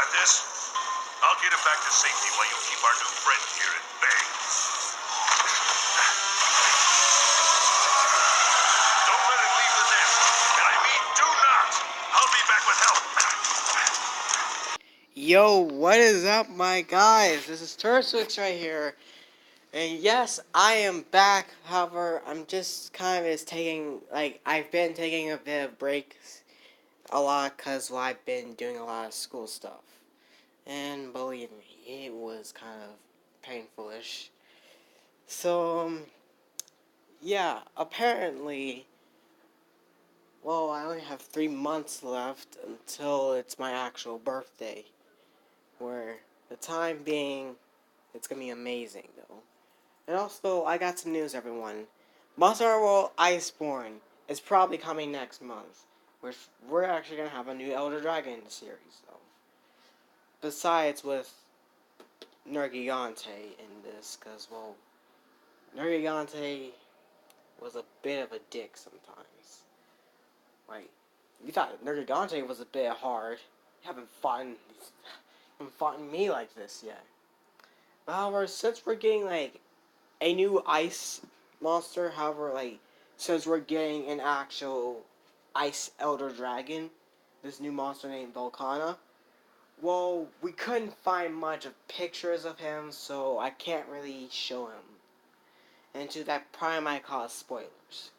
got this. I'll get it back to safety while you keep our new friend here at bay. Don't let it leave the nest. And I mean do not. I'll be back with help. Yo, what is up, my guys? This is Turswix right here. And yes, I am back. However, I'm just kind of taking, I've been taking a bit of breaks a lot because I've been doing a lot of school stuff. And believe me, it was kind of painful-ish. So, yeah, apparently, well, I only have 3 months left until it's my actual birthday. Where the time being, it's gonna be amazing, though. And also, I got some news, everyone. Monster Hunter World Iceborne is probably coming next month. We're actually gonna have a new Elder Dragon series, though. Besides with Nergigante in this, because, well, Nergigante was a bit of a dick sometimes. Like, you thought Nergigante was a bit hard. You haven't fought me like this yet. However, since we're getting, a new ice monster, since we're getting an actual ice elder dragon, this new monster named Volcana, well, we couldn't find much of pictures of him, so I can't really show him. And to that probably might cause spoilers.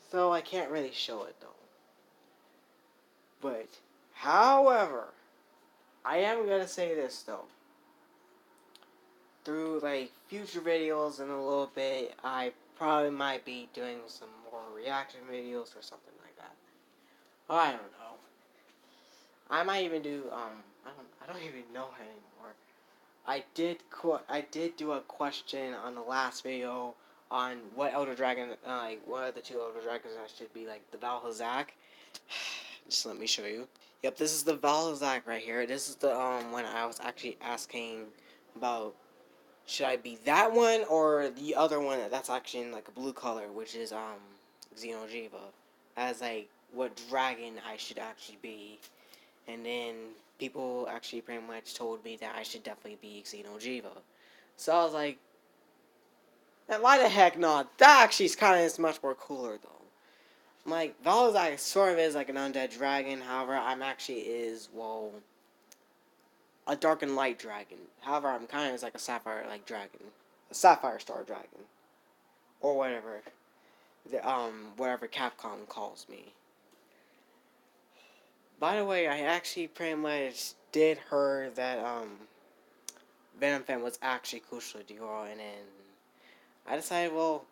So I can't really show it, though. But, however, I am gonna say this, though. Through, future videos in a little bit, I probably might be doing some more reaction videos or something like that. I don't know. I might even do, I don't even know anymore. I did do a question on the last video on what Elder Dragon, what are the two Elder Dragons I should be, the Valhazak. Just let me show you. Yep, this is the Valhazak right here. This is the, when I was actually asking about should I be that one or the other one that's actually in a blue color, which is Xeno'jiiva, as what dragon I should actually be, and then people actually pretty much told me that I should definitely be Xeno'jiiva. So I was like, why the heck not? That actually is much more cooler though. Valhazak sort of is like an undead dragon. However, I'm actually a dark and light dragon. However, I'm kind of like a sapphire dragon, a sapphire star dragon, or whatever Capcom calls me. By the way, I actually pretty much did hear that Venom Fan was actually Kushala Dior, and then I decided, well,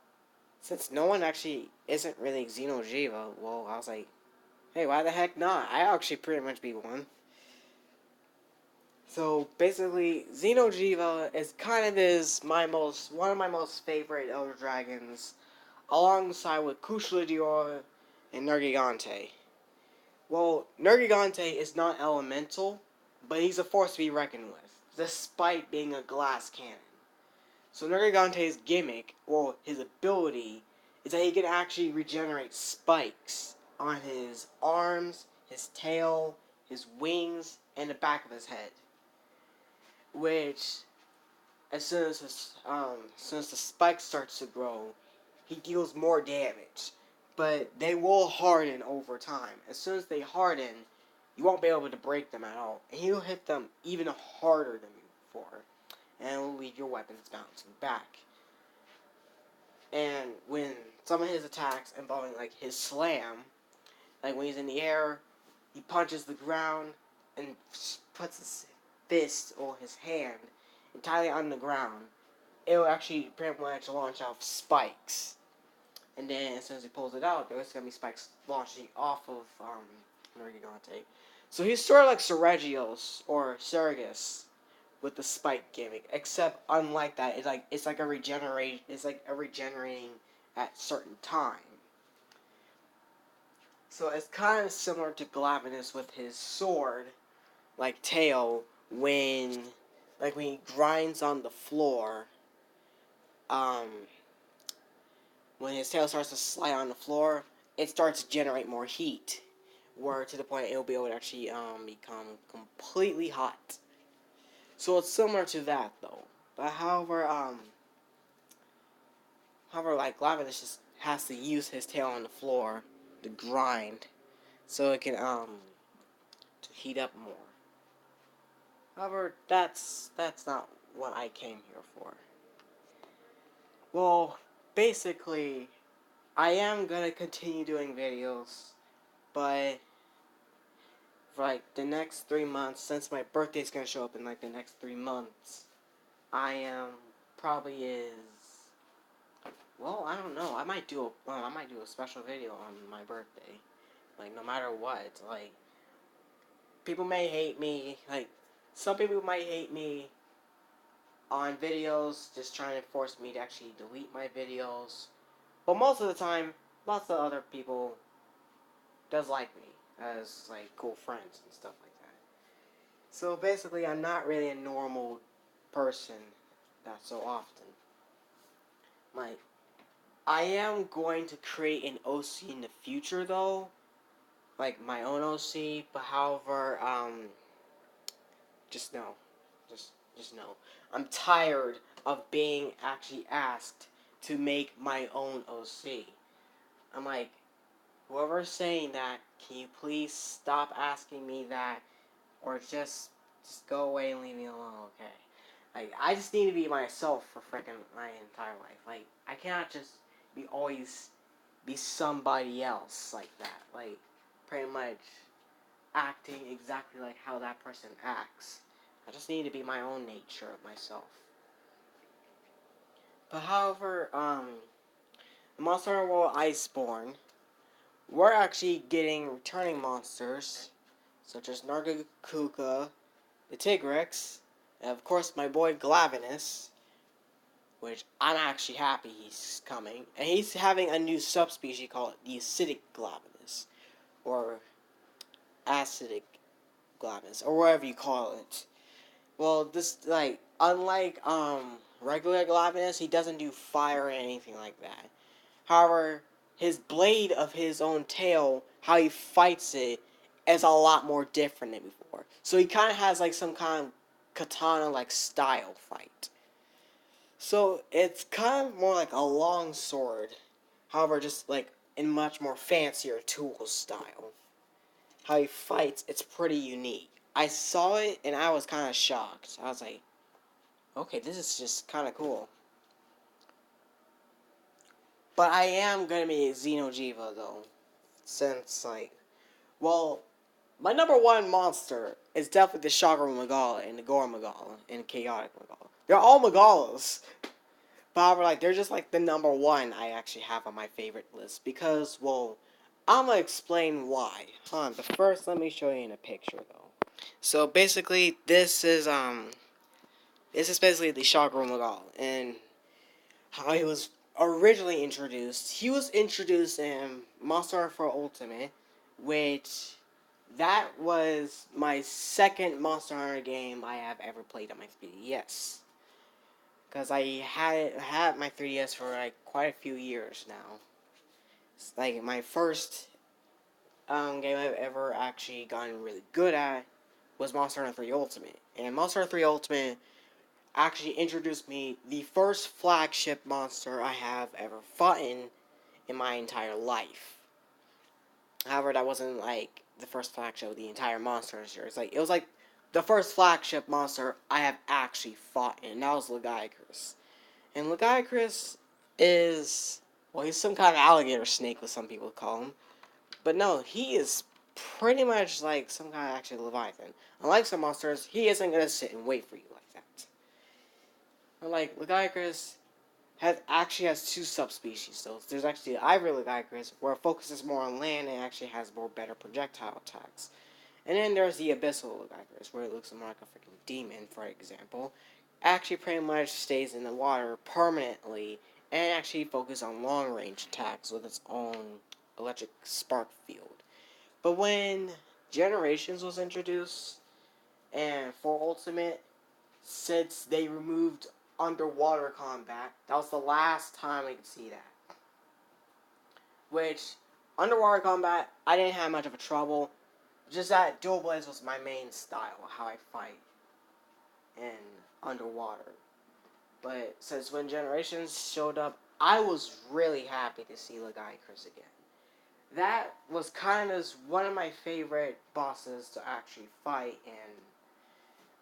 since no one actually isn't really Xeno'jiiva, well, I was like, hey, why the heck not? I actually pretty much be one. So basically, Xeno'jiiva is one of my most favorite Elder Dragons, alongside with Kushala Dior and Nergigante. Well, Nergigante is not elemental, but he's a force to be reckoned with, despite being a glass cannon. So Nergigante's gimmick, well, his ability, is that he can actually regenerate spikes on his arms, his tail, his wings, and the back of his head. Which, as soon as the spike starts to grow, he deals more damage. But they will harden over time. As soon as they harden, you won't be able to break them at all. And he'll hit them even harder than before. And it'll leave your weapons bouncing back. And when some of his attacks involving his slam, when he's in the air, he punches the ground and puts his fist or his hand entirely on the ground, it'll actually pretty much launch off spikes. And then as soon as he pulls it out, there's going to be spikes launching off of Nergigante. So he's sort of like Seregios or Sergus with the spike gimmick, except unlike that, it's like a regenerating at certain time. So it's kind of similar to Glavenus with his sword, tail, when he grinds on the floor, when his tail starts to slide on the floor, it starts to generate more heat, where to the point it'll be able to actually become completely hot. So it's similar to that though. But however, like Glavenus just has to use his tail on the floor to grind, so it can to heat up more. However, that's not what I came here for. Well, basically, I am gonna continue doing videos, but for like the next 3 months, since my birthday's gonna show up in like the next 3 months, I am probably is. Well, I don't know. I might do a special video on my birthday. Like no matter what, like people may hate me. Like some people might hate me on videos, just trying to force me to actually delete my videos. But most of the time, lots of other people does like me as like cool friends and stuff like that. So basically, I'm not really a normal person that so often. Like I am going to create an OC in the future though, like my own OC. But however, just know, just know, I'm tired of being actually asked to make my own OC. I'm like, whoever's saying that, can you please stop asking me that, or just go away and leave me alone, okay? Like, I just need to be myself for freaking my entire life. Like, I cannot just be somebody else like that. Like, pretty much acting exactly like how that person acts. I just need to be my own nature of myself. But however, Monster Hunter World Iceborne, we're actually getting returning monsters, such as Nargacuga, the Tigrex, and of course my boy Glavenus, which I'm actually happy he's coming. And he's having a new subspecies called the Acidic Glavenus, or Acidic Glavenus, or whatever you call it. Well, this, like, unlike, regular Glavenus, he doesn't do fire or anything like that. However, his blade of his own tail, how he fights it, is a lot more different than before. So he kind of has, like, some kind of katana-like style fight. So it's kind of more like a long sword. However, just, like, in much more fancier tool style. How he fights, it's pretty unique. I saw it and I was kind of shocked. I was like, okay, this is just kind of cool. But I am going to be a Xeno'jiiva, though. Since, like, well, my number one monster is definitely the Shagaru Magala and the Gora Magala and Chaotic Magala. They're all Magalas. But however, like, they're just, like, the number one I actually have on my favorite list. Because, well, I'm going to explain why. But first, let me show you in a picture, though. So, basically, this is basically the Shagaru Magala. And how he was originally introduced. He was introduced in Monster Hunter 4 Ultimate, which that was my second Monster Hunter game I have ever played on my 3DS. Because I had my 3DS for like quite a few years now. It's like my first game I've ever actually gotten really good at was Monster Hunter 3 Ultimate. And Monster Hunter 3 Ultimate actually introduced me the first flagship monster I have ever fought in my entire life. However, that wasn't like the first flagship of the entire monster series. Like, it was like the first flagship monster I have actually fought in, and that was Lagiacrus. And Lagiacrus is, well, he's some kind of alligator snake, what some people call him. But no, he is pretty much like some kind of actually Leviathan. Unlike some monsters, he isn't going to sit and wait for you like that. Like, Lagiacrus actually has two subspecies, though. There's actually the Ivory Lagiacrus, where it focuses more on land and actually has more better projectile attacks. And then there's the Abyssal Lagiacrus, where it looks more like a freaking demon, for example. Actually pretty much stays in the water permanently, and actually focuses on long-range attacks with its own electric spark field. But when Generations was introduced, and for Ultimate, since they removed underwater combat, that was the last time we could see that. Which, underwater combat, I didn't have much of a trouble. Just that Dual Blades was my main style, how I fight in underwater. But since when Generations showed up, I was really happy to see Lagiacrus again. That was kind of one of my favorite bosses to actually fight in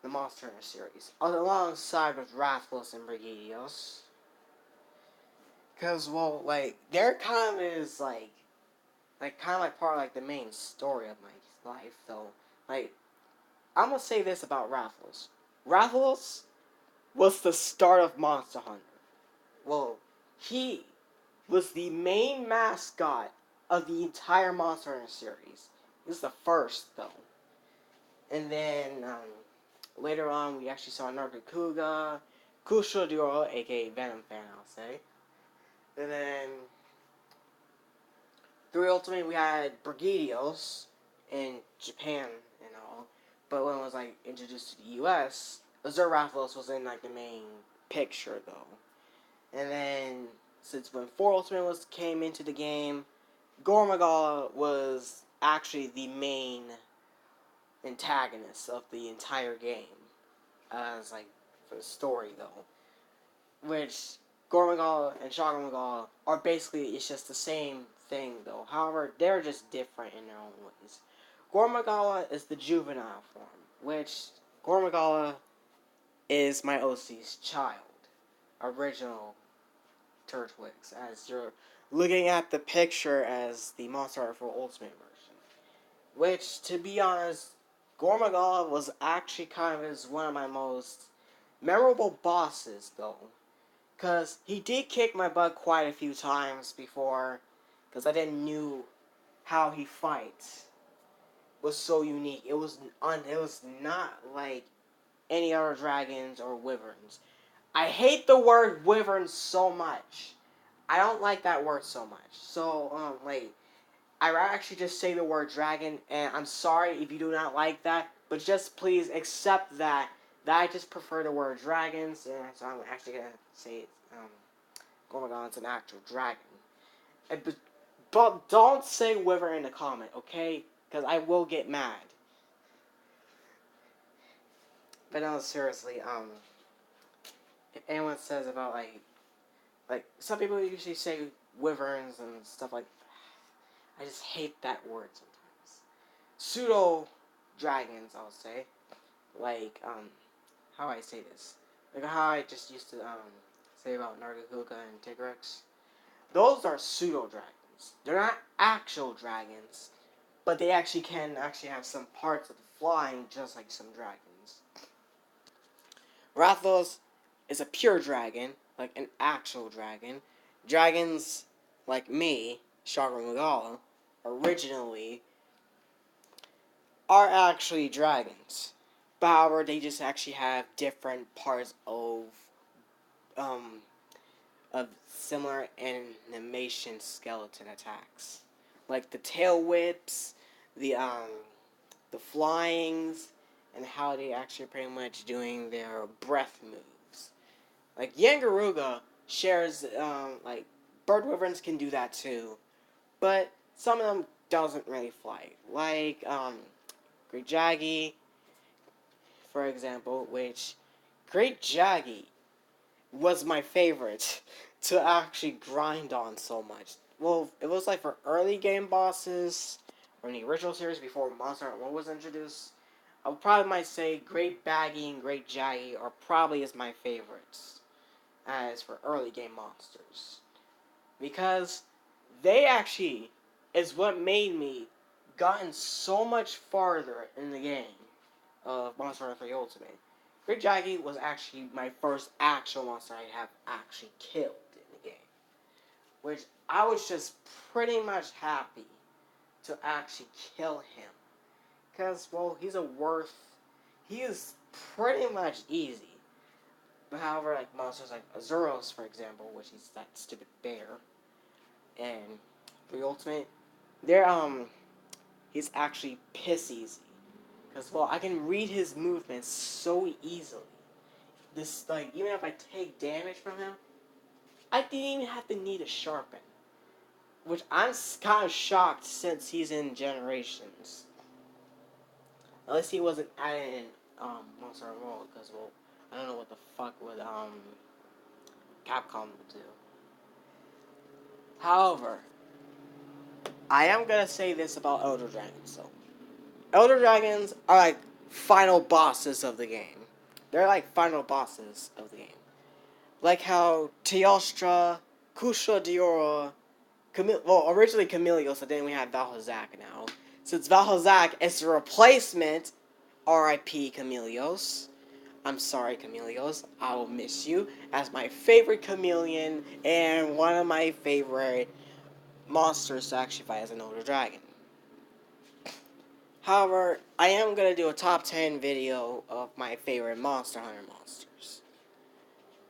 the Monster Hunter series, alongside with Rathalos and Brigadios. Because, well, like, they're kind of is, like kind of like part of, like, the main story of my life, though. Like, I'm gonna say this about Rathalos. Rathalos was the start of Monster Hunter. Well, he was the main mascot of the entire Monster Hunter series. He was the first, though. And then, later on, we actually saw Nargacuga, Kushaduro, aka Venom Fan, I'll say. And then, through Ultimate, we had Brigadios in Japan and all. But when it was, like, introduced to the US, Azure Rathalos was in, like, the main picture, though. And then, since when 4 Ultimate came into the game, Gormagala was actually the main antagonist of the entire game. As, like, for the story, though. Which, Gormagala and Shagamagala are basically, it's just the same thing, though. However, they're just different in their own ways. Gormagala is the juvenile form, which Gormagala is my OC's child. Original Turtwig, as you're looking at the picture as the Monster Hunter 4 Ultimate version. Which, to be honest, Gormagala was actually kind of one of my most memorable bosses, though. Because he did kick my butt quite a few times before, because I didn't knew how he fights. It was so unique. It was not like any other dragons or wyverns. I hate the word wyvern so much. I don't like that word so much. So, I actually just say the word dragon, and I'm sorry if you do not like that, but just please accept that I just prefer the word dragons, and so I'm actually gonna say Gormagon's an actual dragon. But don't say wyvern in the comment, okay? Because I will get mad. But no, seriously, if anyone says about, like, some people usually say wyverns and stuff like that. I just hate that word sometimes. Pseudo-dragons, I'll say. Like, how I say this? Like how I just used to, say about Nargacuga and Tigrex. Those are pseudo-dragons. They're not actual dragons, but they actually can have some parts of flying just like some dragons. Rathalos is a pure dragon, like an actual dragon. Dragons like me, Shagra Magala, originally are actually dragons. But however, they just actually have different parts of similar animation skeleton attacks. Like the tail whips, the flyings, and how they actually pretty much doing their breath moves. Like Yangaruga shares, like bird wyverns can do that too, but some of them doesn't really fly. Like Great Jaggy, for example, which Great Jaggy was my favorite to actually grind on so much. Well, it was like for early game bosses from the original series before Monster Hunter 1 was introduced. I probably might say Great Baggy and Great Jaggy are probably as my favorites as for early game monsters. Because they actually is what made me gotten so much farther in the game of Monster Hunter 3 Ultimate. Great Jaggy was actually my first actual monster I have actually killed in the game. Which I was just pretty much happy to actually kill him. Because, well, he is pretty much easy. But however, like monsters like Azuros, for example, which is that stupid bear, and the Ultimate, he's actually piss easy. Because, well, I can read his movements so easily. This, like, even if I take damage from him, I didn't even have to need a sharpen. which I'm kind of shocked since he's in Generations. At least he wasn't added in Monster Hunter World, because, well, I don't know what the fuck would Capcom would do. However, I am gonna say this about Elder Dragons, though. Elder Dragons are like final bosses of the game. They're like final bosses of the game. Like how Teostra, Kusha Diora, originally Camelios, but then we have Valhazak now. Since Valhazak is the replacement, R.I.P. Camelios. I'm sorry, Camelios. I will miss you as my favorite chameleon and one of my favorite monsters to actually fight as an Elder Dragon. However, I am going to do a top 10 video of my favorite Monster Hunter monsters.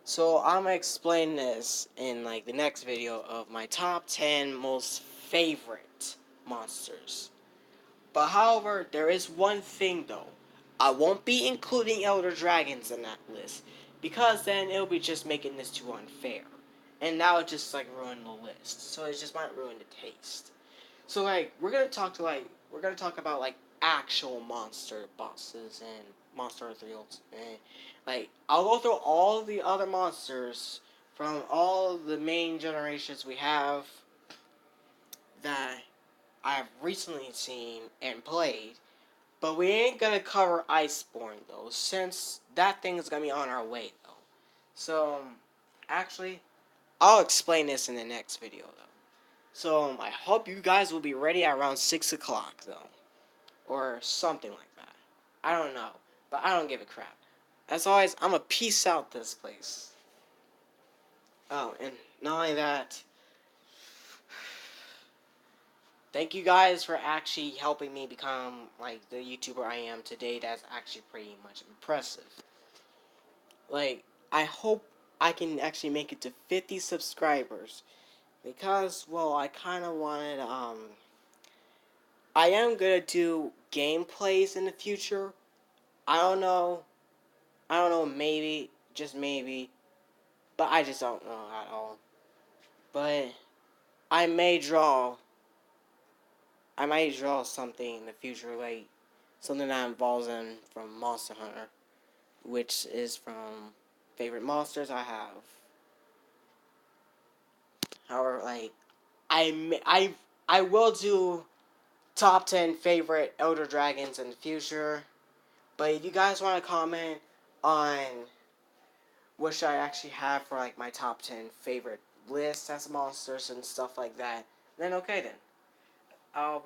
So I'm going to explain this in like the next video of my top 10 most favorite monsters. But however, there is one thing though. I won't be including Elder Dragons in that list, because then it'll be just making this too unfair. And that would just like ruin the list. So it just might ruin the taste. So like we're gonna talk about like actual monster bosses and Monster Hunter 3 and like I'll go through all the other monsters from all the main generations we have that I've recently seen and played. But we ain't gonna cover Iceborne though, since that thing is gonna be on our way though. So actually I'll explain this in the next video though. So I hope you guys will be ready at around 6 o'clock though. Or something like that. I don't know. But I don't give a crap. As always, I'm gonna peace out this place. Oh, and not only that, thank you guys for actually helping me become like the YouTuber I am today. That's actually pretty much impressive. Like, I hope I can actually make it to 50 subscribers. Because, well, I kind of wanted, I am gonna do gameplays in the future. I don't know, maybe, just maybe, but I just don't know at all. But I might draw something in the future, like something that involves them from Monster Hunter, which is from favorite monsters I have. However, like I will do top 10 favorite Elder Dragons in the future. But if you guys want to comment on what should I actually have for like my top 10 favorite lists as monsters and stuff like that, then okay then. I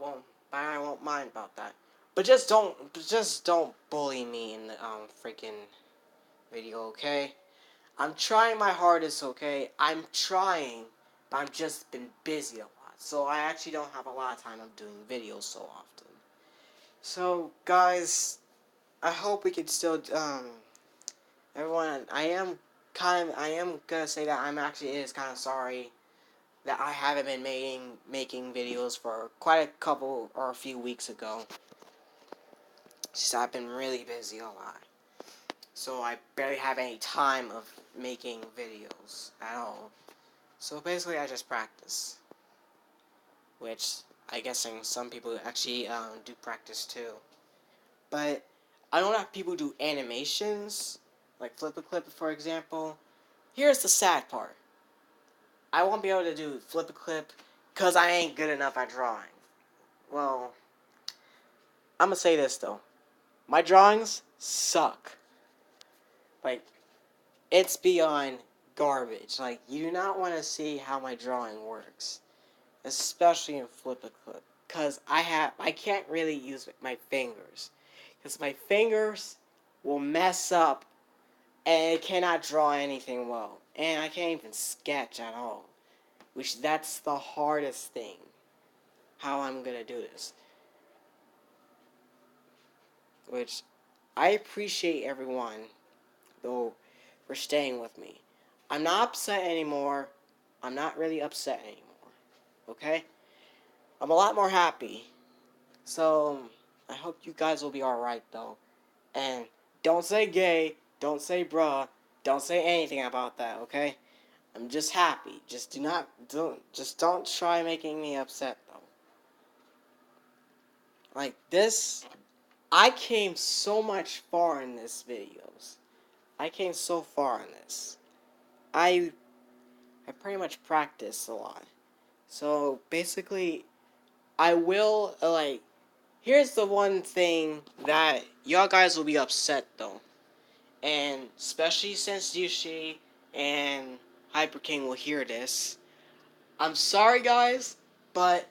won't mind about that. But just don't bully me in the freaking video, okay? I'm trying my hardest, okay? I'm trying, but I've just been busy a lot. So I actually don't have a lot of time of doing videos so often. So guys, I hope we can still everyone, I am gonna say that I'm actually kind of sorry that I haven't been making videos for quite a couple or a few weeks ago. Just I've been really busy a lot. So I barely have any time of making videos at all. So basically I just practice. Which I guessing some people actually do practice too. But I don't have people do animations, like Flip a Clip for example. Here's the sad part. I won't be able to do Flip a Clip because I ain't good enough at drawing. Well, I'm gonna say this though. My drawings suck. Like, it's beyond garbage. Like, you do not want to see how my drawing works. Especially in Flip a Clip. Because I can't really use my fingers. Because my fingers will mess up and it cannot draw anything well. And I can't even sketch at all. Which, that's the hardest thing. How I'm gonna do this. Which, I appreciate everyone, though, for staying with me. I'm not upset anymore. I'm not really upset anymore. Okay? I'm a lot more happy. So, I hope you guys will be alright, though. And don't say gay. Don't say bruh. Don't say anything about that, okay? I'm just happy. Just don't try making me upset though. Like this, I came so much far in this videos. I came so far in this. I pretty much practice a lot. So basically, I will here's the one thing that y'all guys will be upset though. And especially since Yushi and Hyper King will hear this. I'm sorry guys, but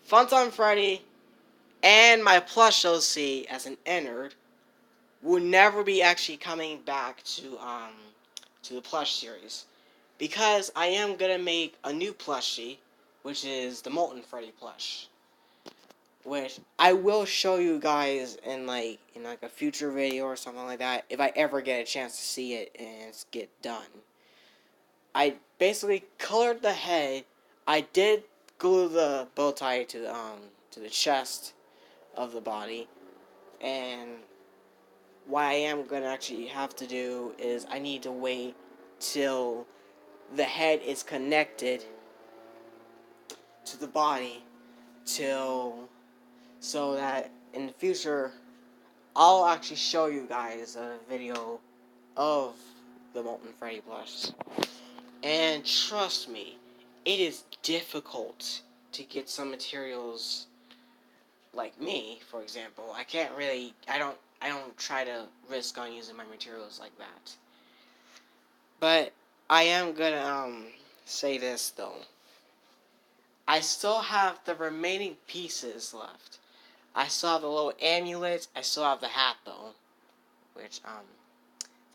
Funtime Freddy and my plush OC as an Ennard will never be actually coming back to the plush series. Because I am gonna make a new plushie, which is the Molten Freddy plush. Which I will show you guys in a future video or something like that if I ever get a chance to see it and get done. I basically colored the head. I did glue the bow tie to the chest of the body, and what I am gonna actually have to do is I need to wait till the head is connected to the body so that in the future I'll actually show you guys a video of the Molten Freddy plush. And trust me, it is difficult to get some materials like me, for example. I don't try to risk on using my materials like that. But I am gonna say this though. I still have the remaining pieces left. I still have the little amulet. I still have the hat though, which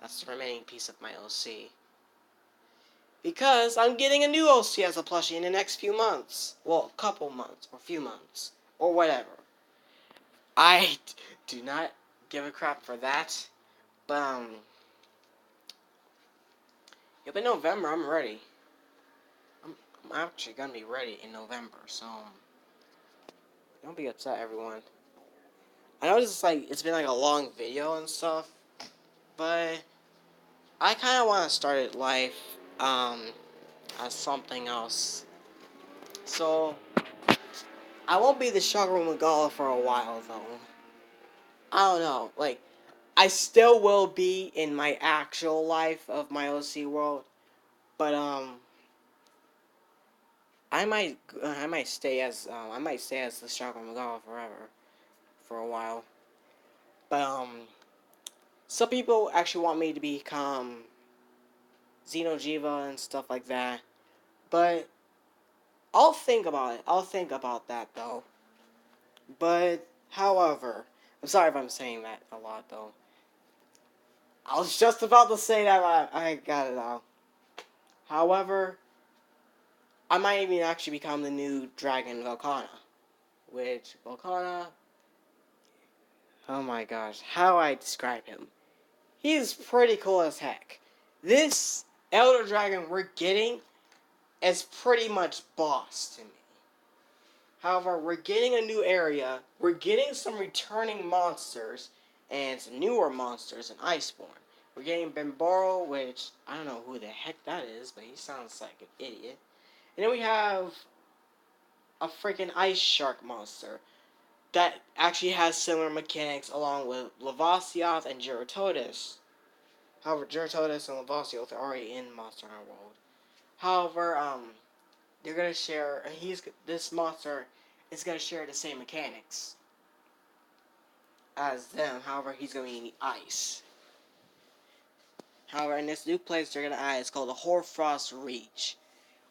that's the remaining piece of my OC. Because I'm getting a new OC as a plushie in the next few months. Well, a couple months or few months or whatever. I do not give a crap for that. But in November I'm ready. I'm actually gonna be ready in November, so don't be upset, everyone. I know it's been like a long video and stuff, but I kind of want to start life as something else. So I won't be the Shagru Magala for a while though. I don't know, I still will be in my actual life of my OC world, but I might stay as the Shagru Magala forever for a while. But some people actually want me to become Xeno'jiiva and stuff like that. But I'll think about it. I'll think about that though. But however, I'm sorry if I'm saying that a lot though. I was just about to say that, but I got it out. However, I might even actually become the new Dragon Velkhana. Which, Velkhana, oh my gosh, how I describe him. He's pretty cool as heck. This Elder Dragon we're getting is pretty much boss to me. However, we're getting a new area, we're getting some returning monsters, and some newer monsters in Iceborne. We're getting Bamboro, which, I don't know who the heck that is, but he sounds like an idiot. And then we have a freaking ice shark monster that actually has similar mechanics along with Lavasiath and Geratodus. However, Geratodus and Lavasiath are already in Monster Hunter World. However, they're gonna share. This monster is gonna share the same mechanics as them. However, he's gonna be in the ice. However, in this new place they're gonna add, it's called the Hoarfrost Reach,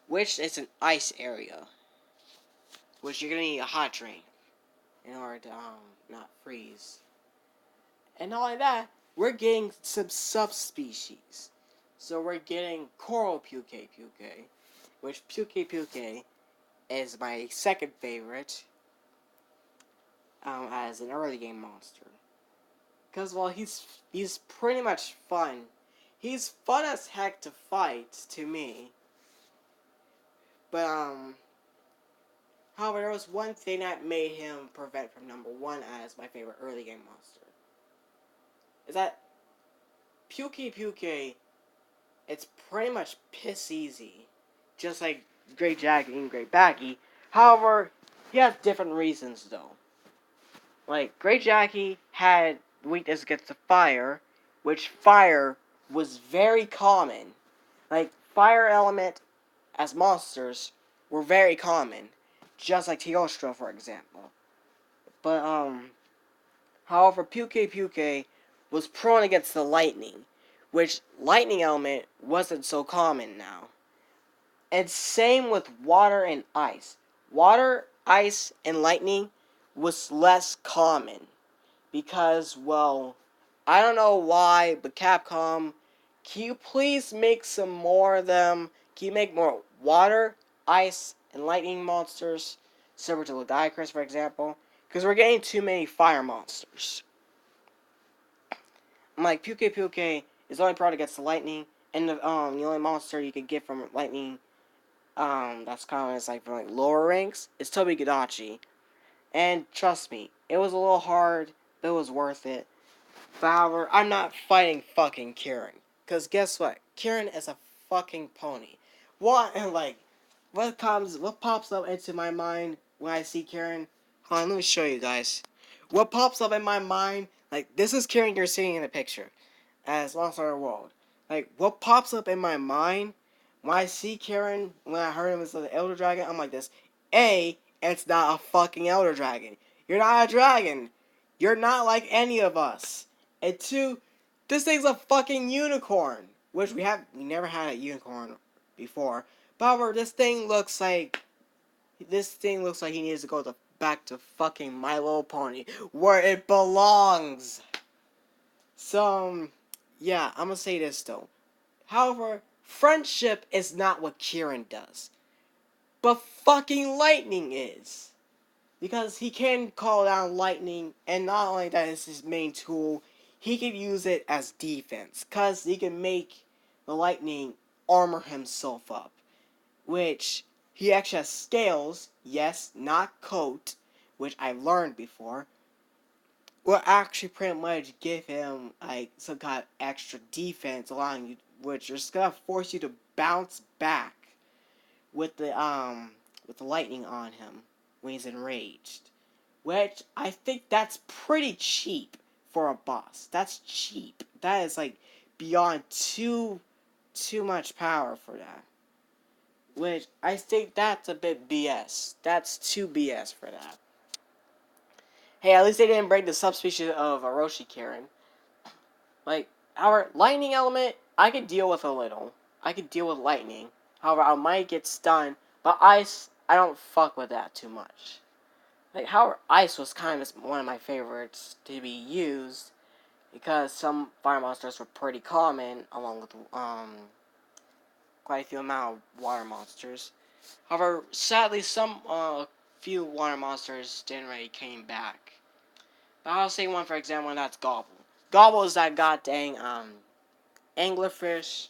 which is an ice area, which you're gonna need a hot drink in order to not freeze. And not only that, we're getting some subspecies. So we're getting Coral Puke, which Puke is my second favorite as an early game monster. Because, well, he's pretty much fun. He's fun as heck to fight, to me. But, however, there was one thing that made him prevent from number 1 as my favorite early game monster. Is that Puke it's pretty much piss easy, just like Great Jackie and Great Baggy. However, he has different reasons though. Like Great Jackie had weakness against the fire, which fire was very common. Like fire element as monsters were very common, just like Teostra, for example. But however, Puke was prone against the lightning, which lightning element wasn't so common now. And same with water and ice. Water, ice, and lightning was less common because, well, I don't know why, but Capcom, can you please make some more of them? Can you make more water, ice, and lightning monsters, similar to Ludicrous, for example? Because we're getting too many fire monsters. Like Puke is only prone against the lightning, and the only monster you could get from lightning, that's common is like from like lower ranks, is Tobi-Kadachi. And trust me, it was a little hard, but it was worth it. However, I'm not fighting fucking Kieran. Cause guess what? Kieran is a fucking pony. What and like what pops up into my mind when I see Kieran? Hold on, let me show you guys. What pops up in my mind, like this is Kieran you're seeing in the picture as Monster World. Like what pops up in my mind when I see Kieran, when I heard him as the Elder Dragon, I'm like this. A, it's not a fucking Elder Dragon. You're not a dragon. You're not like any of us. And two, this thing's a fucking unicorn. Which we never had a unicorn before. However, this thing looks like he needs to go back to fucking My Little Pony, where it belongs. So, yeah, I'm gonna say this though. However, friendship is not what Kieran does. But fucking lightning is. Because he can call down lightning, and not only that is his main tool, he can use it as defense. Because he can make the lightning armor himself up. Which, he actually has scales, yes, not coat, which I learned before, will actually pretty much give him like some kind of extra defense, allowing you, which is gonna force you to bounce back with the lightning on him when he's enraged. Which I think that's pretty cheap for a boss. That's cheap. That is like beyond too much power for that. Which I think that's a bit BS. That's too BS for that. Hey, at least they didn't break the subspecies of Orochi Karen. Like, our lightning element, I could deal with a little. I could deal with lightning. However, I might get stunned. But ice, I don't fuck with that too much. Like, however, ice was kind of one of my favorites to be used. Because some fire monsters were pretty common, along with, quite a few amount of water monsters. However, sadly, some, few water monsters didn't really came back. But I'll say one, for example, and that's Gobble. Gobble is that goddamn, anglerfish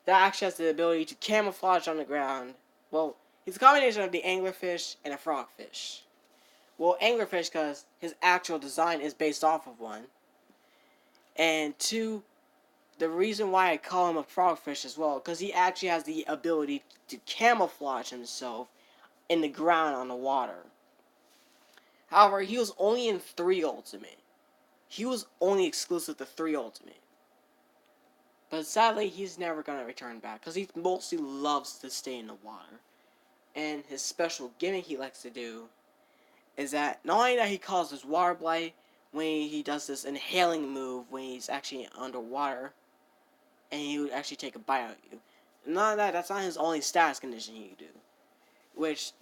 that actually has the ability to camouflage on the ground. Well, he's a combination of the anglerfish and a frogfish. Well, anglerfish because his actual design is based off of one. And two, the reason why I call him a frogfish as well, because he actually has the ability to camouflage himself in the ground on the water. However, he was only in 3 Ultimate. He was only exclusive to 3 Ultimate. But sadly, he's never going to return back, because he mostly loves to stay in the water. And his special gimmick he likes to do is that not only that he causes water blight when he does this inhaling move when he's actually underwater, and he would actually take a bite out of you. None of that, that's not his only status condition he can do. Which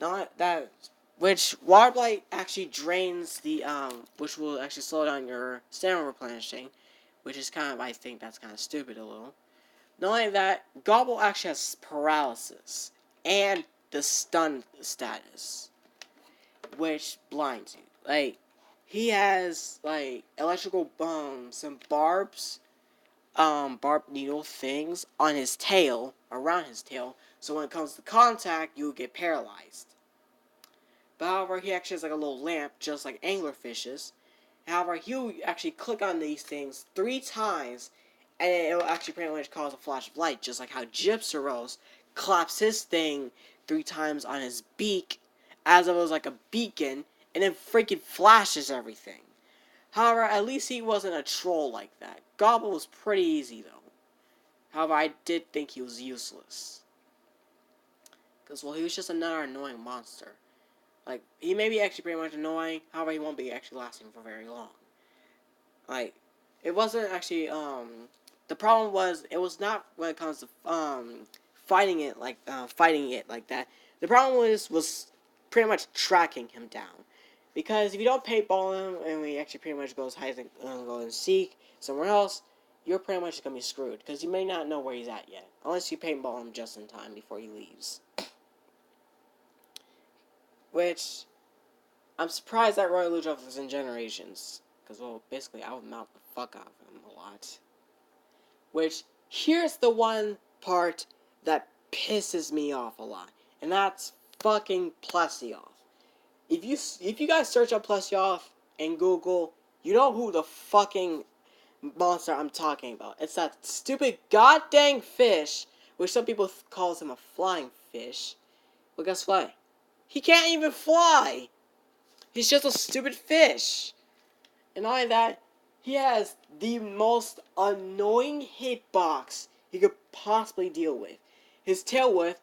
water blight actually drains the, which will actually slow down your stamina replenishing, which is kind of, I think that's kind of stupid a little. Not only that, Gobble actually has paralysis, and the stun status, which blinds you. Like, he has, like, electrical, some barbed needle things on his tail, around his tail, so when it comes to contact, you'll get paralyzed. But however, he actually has like a little lamp, just like anglerfishes. However, he'll actually click on these things 3 times, and it will actually pretty much cause a flash of light, just like how Gypsyros claps his thing 3 times on his beak, as if it was like a beacon, and then freaking flashes everything. However, at least he wasn't a troll like that. Goblin was pretty easy, though. However, I did think he was useless. Because, well, he was just another annoying monster. Like, he may be actually pretty much annoying, however, he won't be actually lasting for very long. Like, it wasn't actually, the problem was, it was not when it comes to, fighting it like that. The problem was pretty much tracking him down. Because if you don't paintball him, and we actually pretty much go and seek somewhere else, you're pretty much going to be screwed. Because you may not know where he's at yet. Unless you paintball him just in time before he leaves. Which, I'm surprised that Roy Ludroth was in Generations. Because, well, basically, I would mount the fuck out of him a lot. Which, here's the one part that pisses me off a lot. And that's fucking Plesioth. If you guys search up Plesioth in Google, you know who the fucking monster I'm talking about. It's that stupid goddamn fish, which some people calls him a flying fish. Well, guess what? He can't even fly! He's just a stupid fish! And not only that, he has the most annoying hitbox he could possibly deal with. His tail whip,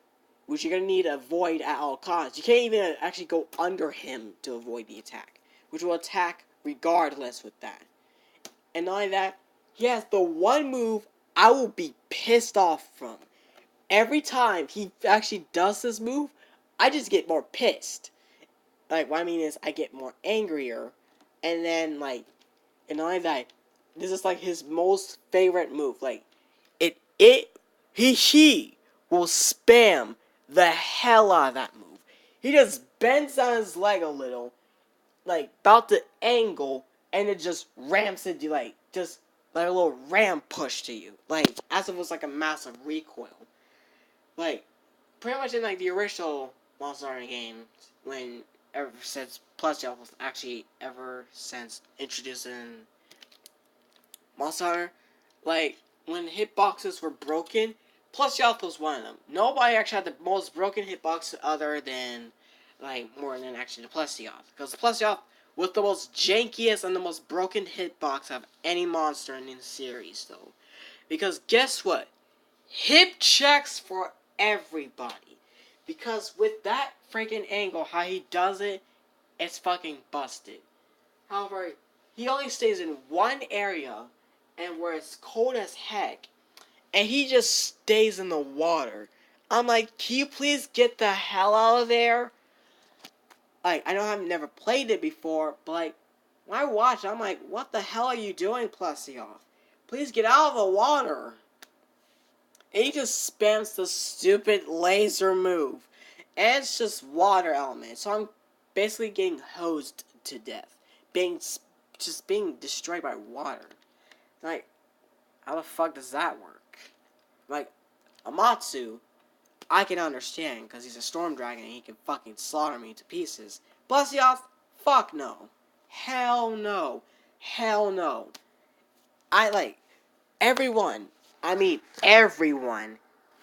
which you're going to need to avoid at all costs. You can't even actually go under him to avoid the attack, which will attack regardless with that. And not only that, he has the one move I will be pissed off from. Every time he actually does this move, I just get more pissed. Like, what I mean is, I get more angrier, and then, like, and not only that, this is, like, his most favorite move. Like, he will spam the hell out of that move. He just bends on his leg a little, like, about to angle, and it just ramps into, like, just, like, a little ram push to you. Like, as if it was, like, a massive recoil. Like, pretty much in, like, the original Monster Hunter game, when, ever since Plesioth was actually ever since introduced in Monster Hunter, like, when hitboxes were broken, Plesioth was one of them. Nobody actually had the most broken hitbox other than, like, more than actually the Plesioth. Because Plesioth was the most jankiest and the most broken hitbox of any monster in the series, though. Because guess what? Hip checks for everybody. Because with that freaking angle, how he does it, it's fucking busted. However, he only stays in one area, and where it's cold as heck, and he just stays in the water. I'm like, can you please get the hell out of there? Like, I know I've never played it before, but like, when I watch, I'm like, what the hell are you doing, Plesioth? Please get out of the water. And he just spams the stupid laser move. And it's just water element. So I'm basically getting hosed to death. Being destroyed by water. Like, how the fuck does that work? Like, Amatsu, I can understand, because he's a storm dragon and he can fucking slaughter me to pieces. Plesioth, fuck no. Hell no. Hell no. Everyone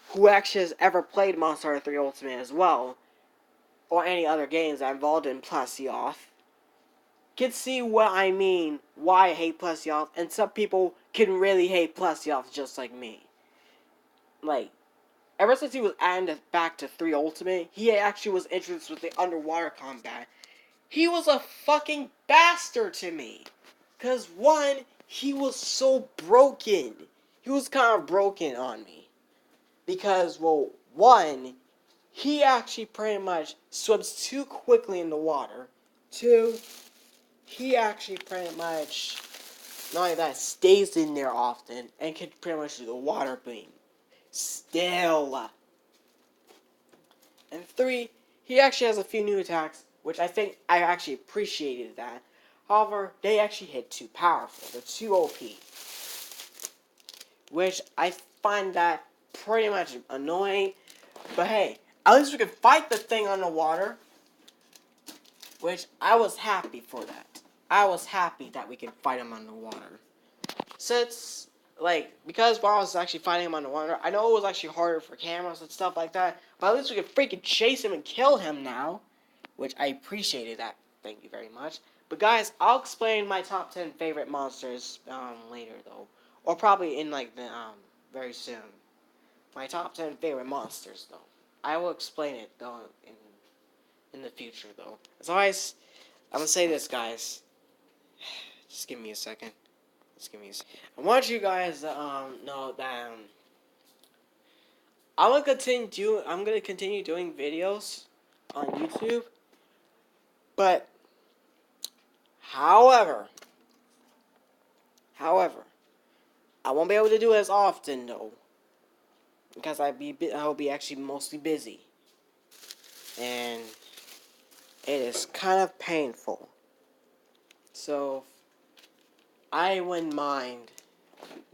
who actually has ever played Monster Hunter 3 Ultimate as well, or any other games that involved in Plesioth, can see what I mean, why I hate Plesioth, and some people can really hate Plesioth just like me. Like, ever since he was added back to 3 Ultimate, he actually was introduced with the underwater combat. He was a fucking bastard to me. Because, one, he was so broken. He was kind of broken on me. Because, well, one, he actually pretty much swims too quickly in the water. Two, he actually pretty much, not only that, stays in there often and can pretty much do the water beam. Still. And three, he actually has a few new attacks, which I think I actually appreciated that. However, they actually hit too powerful. They're too OP. Which I find that pretty much annoying. But hey, at least we could fight the thing underwater. Which I was happy for that. I was happy that we could fight him underwater. Since, like, because while I was actually fighting him underwater, I know it was actually harder for cameras and stuff like that, but at least we could freaking chase him and kill him now, which I appreciated that. Thank you very much. But guys, I'll explain my top 10 favorite monsters later though, or probably in like the very soon. My top 10 favorite monsters though. I will explain it though in the future though. As always, I'm gonna say this, guys. Just give me a second. Just give me a second. I want you guys to know that I'm gonna continue doing videos on YouTube, but however, I won't be able to do it as often though, because I'll be actually mostly busy, and it is kind of painful. So I wouldn't mind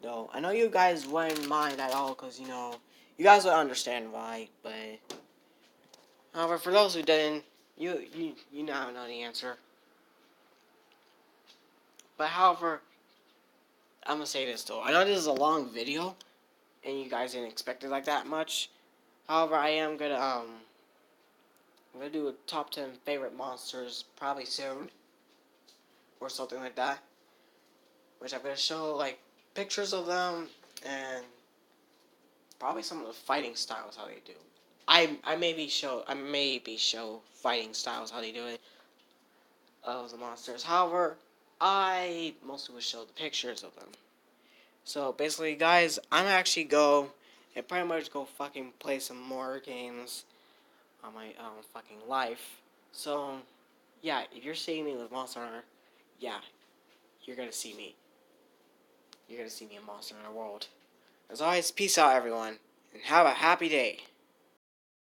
though. I know you guys wouldn't mind at all, cause you know you guys would understand why. But however, for those who didn't, you now know the answer. But however, I'm gonna say this though. I know this is a long video, and you guys didn't expect it like that much. However, I'm gonna do a top 10 favorite monsters probably soon, or something like that. Which I'm gonna show like pictures of them and probably some of the fighting styles how they do. I maybe show fighting styles how they do it of the monsters. However, I mostly would show the pictures of them. So basically, guys, I'm actually go and pretty much go fucking play some more games on my fucking life. So yeah, if you're seeing me with Monster Hunter, yeah, you're gonna see me. You're gonna see me in Monster Hunter World. As always, peace out, everyone, and have a happy day.